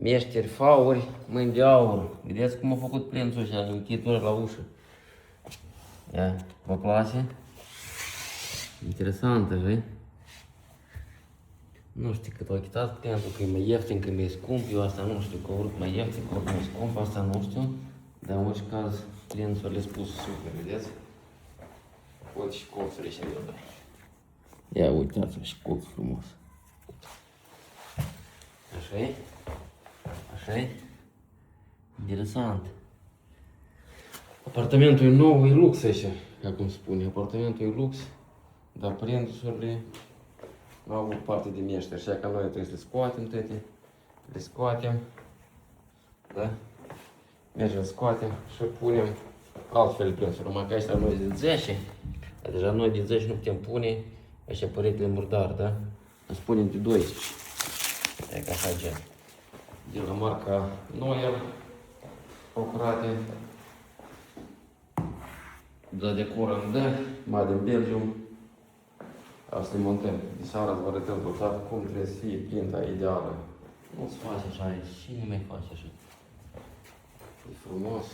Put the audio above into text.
Meșteri, fauri, mâini de aur. Vedeți cum a făcut plențul ăsta, închidură la ușă. Ia, vă place? Interesantă, vei? Nu știu cât a chitat plențul, că e mai ieftin, că e mai scump. Eu asta nu știu, că ori mai ieftin, că ori mai scump, asta nu știu. Dar în orice caz, plențul le-a spus super, vedeți? Uite și colțurile și eu. Ia uitați-vă și colț frumos. Așa-i? Așa-i? Interesant. Apartamentul e nou, e lux așa, ca cum spune. Apartamentul e lux, dar prențurile nu au avut parte de meșteri, așa că noi trebuie să le scoatem toate. Le scoatem. Da? Mergem, scoatem și punem altfel prențuri. Numai că ăștia noi de 10, dar deja noi de 10 nu putem pune așa păretele murdar, da? Îți punem de 12. E ca așa gen. De la marca Noyer, procurate. De decor în mai din Belgium. Asta le montăm. De seara vă arătăm total cum trebuie să fie plinta ideală. Nu se face așa, cine mai face așa? E frumos.